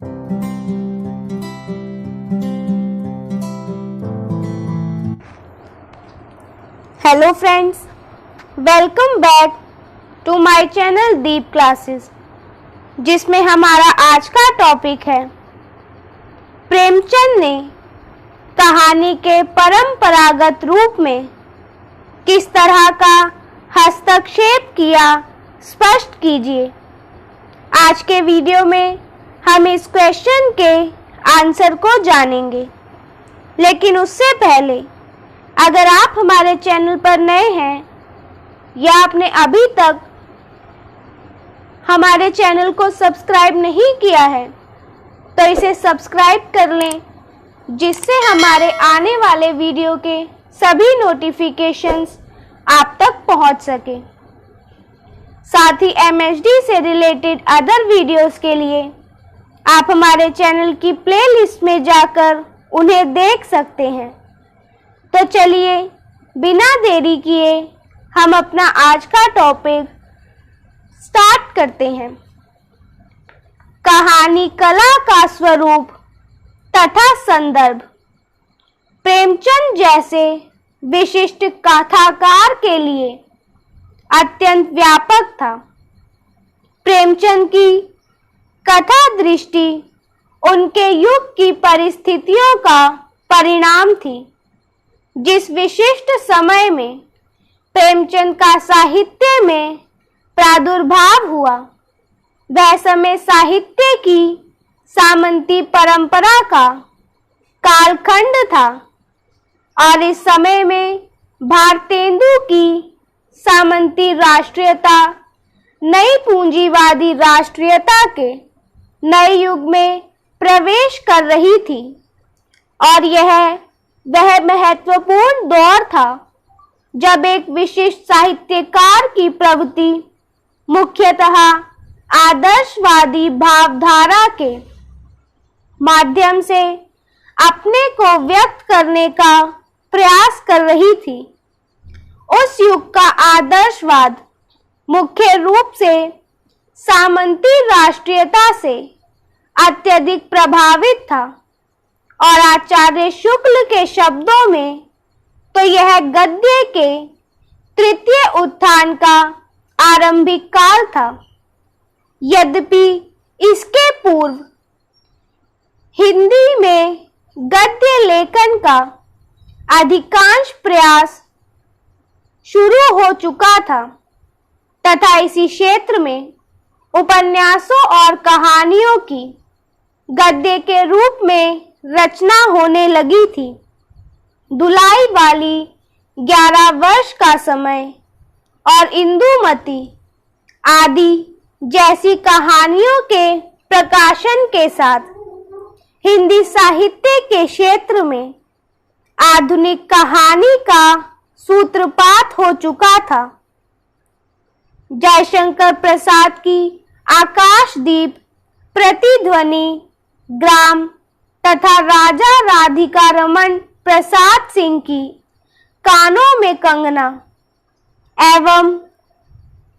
Hello friends, welcome back to my channel Deep classes, जिसमें हमारा आज का टॉपिक है प्रेमचंद ने कहानी के परंपरागत रूप में किस तरह का हस्तक्षेप किया, स्पष्ट कीजिए। आज के वीडियो में हम इस क्वेश्चन के आंसर को जानेंगे, लेकिन उससे पहले अगर आप हमारे चैनल पर नए हैं या आपने अभी तक हमारे चैनल को सब्सक्राइब नहीं किया है तो इसे सब्सक्राइब कर लें, जिससे हमारे आने वाले वीडियो के सभी नोटिफिकेशंस आप तक पहुंच सके। साथ ही MHD से रिलेटेड अदर वीडियोस के लिए आप हमारे चैनल की प्लेलिस्ट में जाकर उन्हें देख सकते हैं। तो चलिए बिना देरी किए हम अपना आज का टॉपिक स्टार्ट करते हैं। कहानी कला का स्वरूप तथा संदर्भ प्रेमचंद जैसे विशिष्ट कथाकार के लिए अत्यंत व्यापक था। प्रेमचंद की कथा दृष्टि उनके युग की परिस्थितियों का परिणाम थी। जिस विशिष्ट समय में प्रेमचंद का साहित्य में प्रादुर्भाव हुआ, वह समय साहित्य की सामंती परंपरा का कालखंड था और इस समय में भारतेंदु की सामंती राष्ट्रीयता नई पूंजीवादी राष्ट्रीयता के नए युग में प्रवेश कर रही थी और वह महत्वपूर्ण दौर था जब एक विशिष्ट साहित्यकार की प्रवृत्ति मुख्यतः आदर्शवादी भावधारा के माध्यम से अपने को व्यक्त करने का प्रयास कर रही थी। उस युग का आदर्शवाद मुख्य रूप से सामंती राष्ट्रीयता से अत्यधिक प्रभावित था और आचार्य शुक्ल के शब्दों में तो यह गद्य के तृतीय उत्थान का आरंभिक काल था। यद्यपि इसके पूर्व हिंदी में गद्य लेखन का अधिकांश प्रयास शुरू हो चुका था तथा इसी क्षेत्र में उपन्यासों और कहानियों की गद्य के रूप में रचना होने लगी थी। दुलाई वाली 11 वर्ष का समय और इंदुमती आदि जैसी कहानियों के प्रकाशन के साथ हिंदी साहित्य के क्षेत्र में आधुनिक कहानी का सूत्रपात हो चुका था। जयशंकर प्रसाद की आकाशदीप, प्रतिध्वनि, ग्राम तथा राजा राधिका रमन प्रसाद सिंह की कानों में कंगना एवं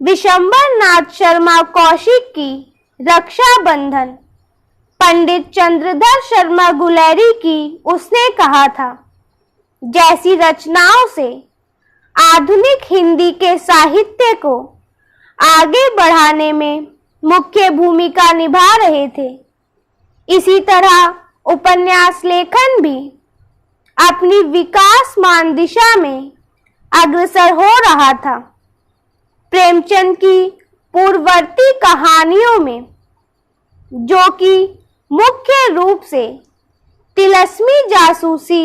विशंबर नाथ शर्मा कौशिक की रक्षाबंधन, पंडित चंद्रधर शर्मा गुलेरी की उसने कहा था जैसी रचनाओं से आधुनिक हिंदी के साहित्य को आगे बढ़ाने में मुख्य भूमिका निभा रहे थे। इसी तरह उपन्यास लेखन भी अपनी विकासमान दिशा में अग्रसर हो रहा था। प्रेमचंद की पूर्ववर्ती कहानियों में, जो कि मुख्य रूप से तिलस्मी जासूसी,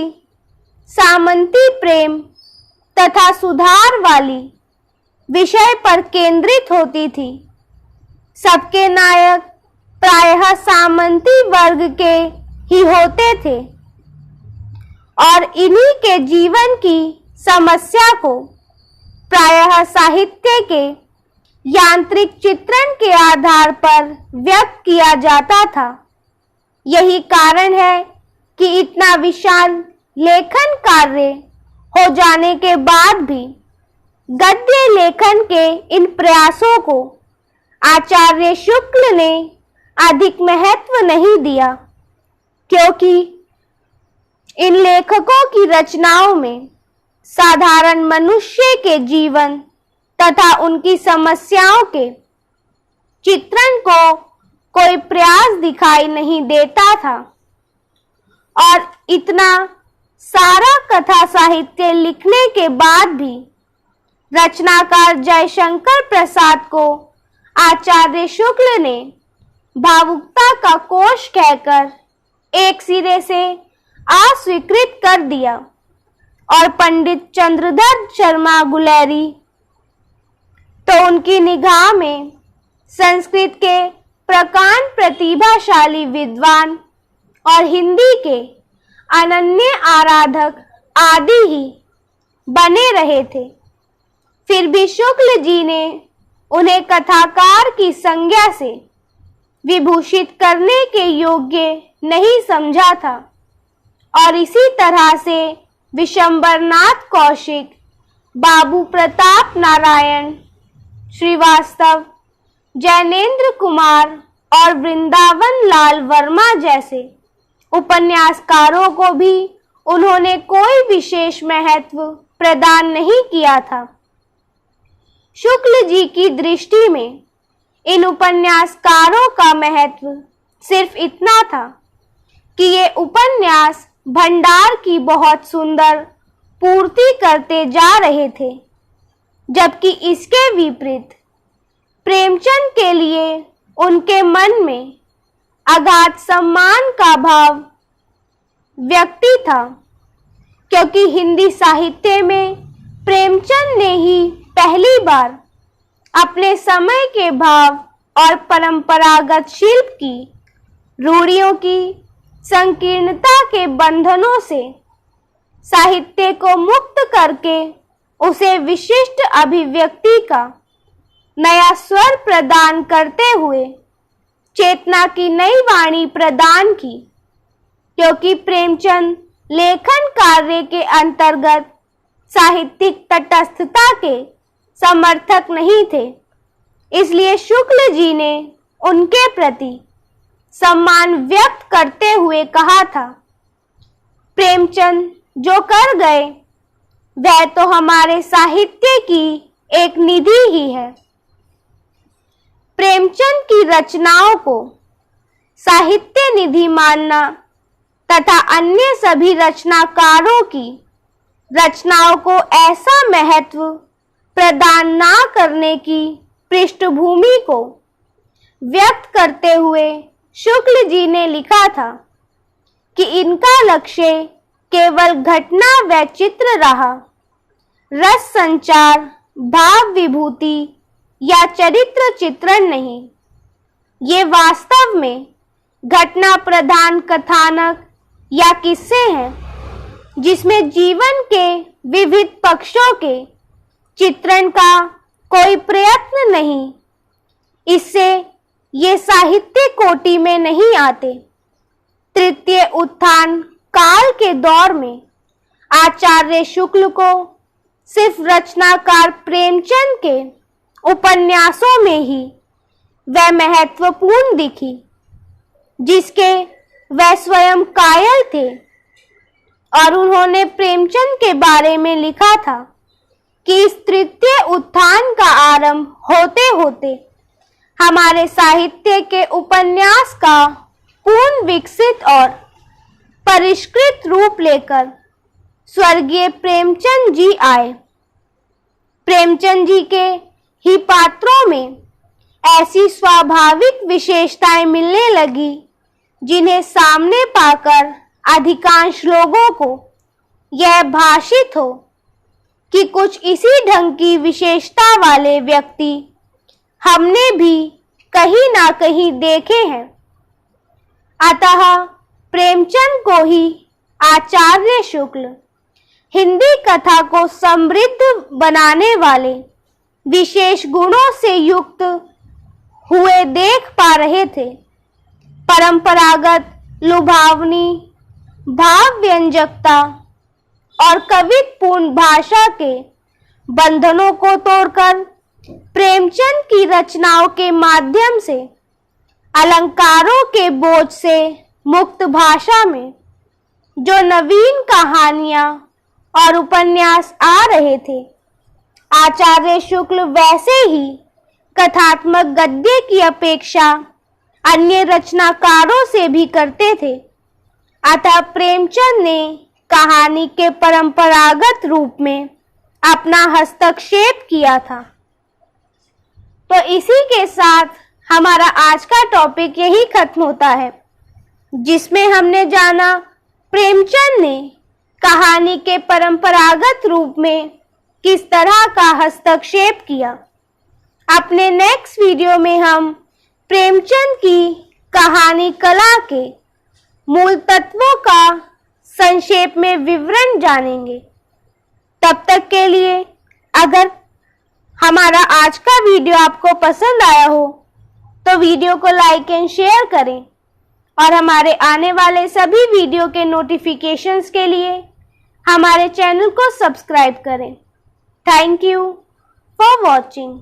सामंती प्रेम तथा सुधार वाली विषय पर केंद्रित होती थी, सबके नायक प्रायः सामंती वर्ग के ही होते थे और इन्हीं के जीवन की समस्या को प्रायः साहित्य के यांत्रिक चित्रण के आधार पर व्यक्त किया जाता था। यही कारण है कि इतना विशाल लेखन कार्य हो जाने के बाद भी गद्य लेखन के इन प्रयासों को आचार्य शुक्ल ने अधिक महत्व नहीं दिया, क्योंकि इन लेखकों की रचनाओं में साधारण मनुष्य के जीवन तथा उनकी समस्याओं के चित्रण को कोई प्रयास दिखाई नहीं देता था। और इतना सारा कथा साहित्य लिखने के बाद भी रचनाकार जयशंकर प्रसाद को आचार्य शुक्ल ने भावुकता का कोश कहकर एक सिरे से अस्वीकृत कर दिया और पंडित चंद्रधर शर्मा गुलेरी तो उनकी निगाह में संस्कृत के प्रकांड प्रतिभाशाली विद्वान और हिंदी के अनन्य आराधक आदि ही बने रहे थे। फिर भी शुक्ल जी ने उन्हें कथाकार की संज्ञा से विभूषित करने के योग्य नहीं समझा था और इसी तरह से विशंबरनाथ कौशिक, बाबू प्रताप नारायण श्रीवास्तव, जैनेन्द्र कुमार और वृंदावन लाल वर्मा जैसे उपन्यासकारों को भी उन्होंने कोई विशेष महत्व प्रदान नहीं किया था। शुक्ल जी की दृष्टि में इन उपन्यासकारों का महत्व सिर्फ इतना था कि ये उपन्यास भंडार की बहुत सुंदर पूर्ति करते जा रहे थे, जबकि इसके विपरीत प्रेमचंद के लिए उनके मन में अगाध सम्मान का भाव व्यक्ति था, क्योंकि हिंदी साहित्य में प्रेमचंद ने ही पहली बार अपने समय के भाव और परंपरागत शिल्प की रूढ़ियों की संकीर्णता के बंधनों से साहित्य को मुक्त करके उसे विशिष्ट अभिव्यक्ति का नया स्वर प्रदान करते हुए चेतना की नई वाणी प्रदान की, क्योंकि प्रेमचंद लेखन कार्य के अंतर्गत साहित्यिक तटस्थता के समर्थक नहीं थे। इसलिए शुक्ल जी ने उनके प्रति सम्मान व्यक्त करते हुए कहा था, प्रेमचंद जो कर गए वह तो हमारे साहित्य की एक निधि ही है। प्रेमचंद की रचनाओं को साहित्य निधि मानना तथा अन्य सभी रचनाकारों की रचनाओं को ऐसा महत्व प्रदान ना करने की पृष्ठभूमि को व्यक्त करते हुए शुक्ल जी ने लिखा था कि इनका लक्ष्य केवल घटना व चित्र रहा, रस संचार, भाव विभूति या चरित्र चित्रण नहीं। ये वास्तव में घटना प्रधान कथानक या किस्से हैं जिसमें जीवन के विविध पक्षों के चित्रण का कोई प्रयत्न नहीं। इससे ये साहित्य कोटि में नहीं आते। तृतीय उत्थान काल के दौर में आचार्य शुक्ल को सिर्फ रचनाकार प्रेमचंद के उपन्यासों में ही वह महत्वपूर्ण दिखी जिसके वह स्वयं कायल थे, और उन्होंने प्रेमचंद के बारे में लिखा था कि इस तृतीय उत्थान का आरंभ होते होते हमारे साहित्य के उपन्यास का पूर्ण विकसित और परिष्कृत रूप लेकर स्वर्गीय प्रेमचंद जी आए। प्रेमचंद जी के ही पात्रों में ऐसी स्वाभाविक विशेषताएं मिलने लगी जिन्हें सामने पाकर अधिकांश लोगों को यह भाषित हो कि कुछ इसी ढंग की विशेषता वाले व्यक्ति हमने भी कहीं ना कहीं देखे हैं। अतः प्रेमचंद को ही आचार्य शुक्ल हिंदी कथा को समृद्ध बनाने वाले विशेष गुणों से युक्त हुए देख पा रहे थे। परंपरागत लुभावनी, भाव व्यंजकता और कवित्वपूर्ण भाषा के बंधनों को तोड़कर प्रेमचंद की रचनाओं के माध्यम से अलंकारों के बोझ से मुक्त भाषा में जो नवीन कहानियां और उपन्यास आ रहे थे, आचार्य शुक्ल वैसे ही कथात्मक गद्य की अपेक्षा अन्य रचनाकारों से भी करते थे। अतः प्रेमचंद ने कहानी के परंपरागत रूप में अपना हस्तक्षेप किया था। तो इसी के साथ हमारा आज का टॉपिक यही खत्म होता है, जिसमें हमने जाना प्रेमचंद ने कहानी के परंपरागत रूप में किस तरह का हस्तक्षेप किया। अपने नेक्स्ट वीडियो में हम प्रेमचंद की कहानी कला के मूल तत्वों का संक्षेप में विवरण जानेंगे। तब तक के लिए अगर हमारा आज का वीडियो आपको पसंद आया हो तो वीडियो को लाइक एंड शेयर करें और हमारे आने वाले सभी वीडियो के नोटिफिकेशंस के लिए हमारे चैनल को सब्सक्राइब करें। Thank you for watching.